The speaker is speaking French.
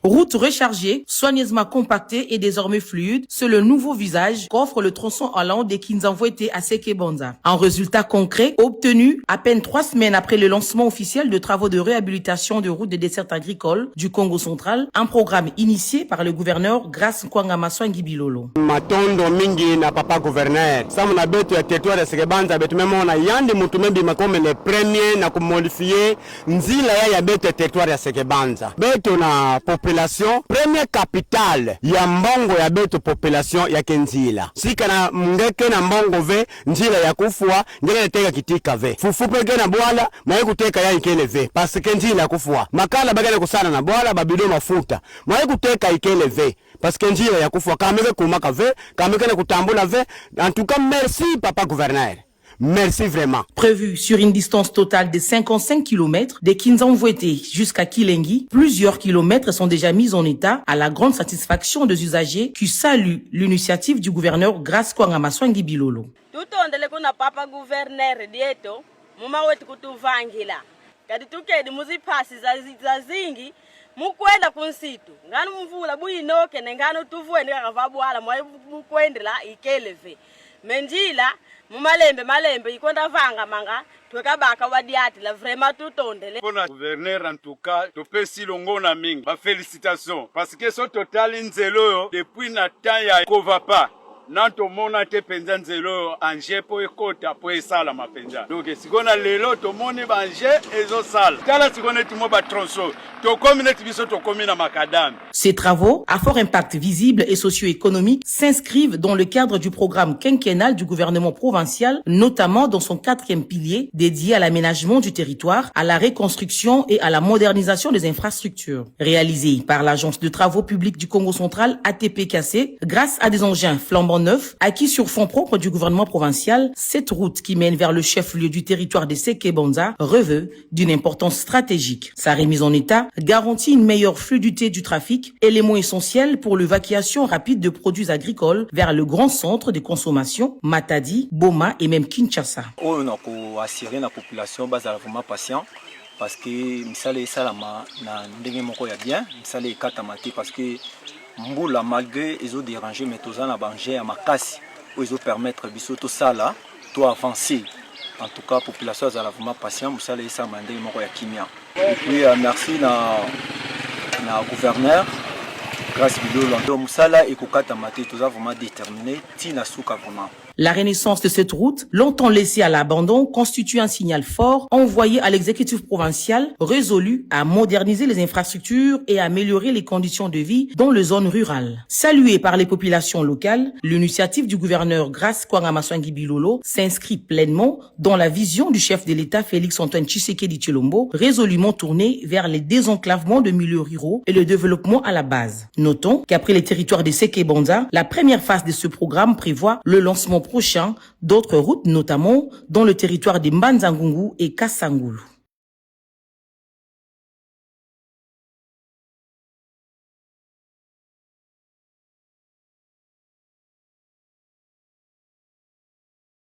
Route rechargée, soigneusement compactée et désormais fluide, c'est le nouveau visage qu'offre le tronçon allant des Kinzanvwete à Sekebonza. Un résultat concret obtenu à peine 3 semaines après le lancement officiel de travaux de réhabilitation de routes de dessert agricole du Congo central, un programme initié par le gouverneur Grace Nkwanga Maswangi Bilolo. Matondo mingi na papa gouverneur. Samu na betu ya territoire ya Sekebonza betu memo na yandi mutu membi makome le premier na kumodifier nzila ya betu ya territoire ya Sekebonza. Betu na population première capitale ya mbongo ya betu population ya kenzila. Sika na mngeke na mbongo ve nzila ya kufua ngene teka kitika ve. Fufupe ke na bwala mwae kuteka ya ikele ve. Parce que nzila kufua. Makala bagale kusana na bwala babido mafuta. Mwae kuteka ikele ve. Parce que nzila ya kufua kameke kumaka ve, kameke na kutambula ve. En tout cas merci papa gouverneur. Merci vraiment. Prévu sur une distance totale de 55 km de Kinzanvwete jusqu'à Kilengi, plusieurs kilomètres sont déjà mis en état à la grande satisfaction des usagers qui saluent l'initiative du gouverneur Grace Nkwanga Maswangi Bilolo. Tutondele kuna papa gouverneur dieto muma wetu kutuvangila kadi tukedi muzipasi za zingi mukwenda kunsitu ngani mvula buyinoke nengano tuvuende kakavabwala mwaye mukwendela ikeleve menjila malembe ikonda vanga manga twekabaka wadiati la vraiment tutondele pona gouverneur en tout cas topesi longo na mingi ba félicitations parce que so total nzelo depuis na temps ya kovapa nanto mona te penza nzelo anje po ekota po esala mapenza donc sikona lelo to moni banje ezo sala kala sikona timo ba tronso to communauté biso to komina makadam. Ces travaux à fort impact visible et socio-économique s'inscrivent dans le cadre du programme quinquennal du gouvernement provincial, notamment dans son 4e pilier dédié à l'aménagement du territoire, à la reconstruction et à la modernisation des infrastructures. Réalisé par l'Agence de travaux publics du Congo central ATPKC, grâce à des engins flambant neufs acquis sur fonds propres du gouvernement provincial, cette route qui mène vers le chef-lieu du territoire de Sekebonza revêt d'une importance stratégique. Sa remise en état garantit une meilleure fluidité du trafic, élément essentiel pour l'évacuation rapide de produits agricoles vers le grand centre de consommation, Matadi, Boma et même Kinshasa. On a assuré la population basée vraiment patient parce que misale salama na ndenge moko ya bien, misale katamati parce que mbula malgré ils ont dérangé mais tous en abanger à makasi où ils ont permettre biso tout ça là, tout avancer. En tout cas, la population est vraiment patiente, vous savez, ça m'a dit et puis, merci à gouverneur, grâce à Bilolo, donc ça et Kokata Mate, tout ça vraiment déterminé, Tina Souka vraiment. La renaissance de cette route, longtemps laissée à l'abandon, constitue un signal fort envoyé à l'exécutif provincial résolu à moderniser les infrastructures et à améliorer les conditions de vie dans les zones rurales. Saluée par les populations locales, l'initiative du gouverneur Grace Nkwanga Maswangi Bilolo s'inscrit pleinement dans la vision du chef de l'État Félix-Antoine Tshisekedi Tshilombo, résolument tourné vers les désenclavements de milieux ruraux et le développement à la base. Notons qu'après les territoires de Sekebonza, la première phase de ce programme prévoit le lancement prochain d'autres routes, notamment dans le territoire de Mbanza Ngungu et Kasangulu.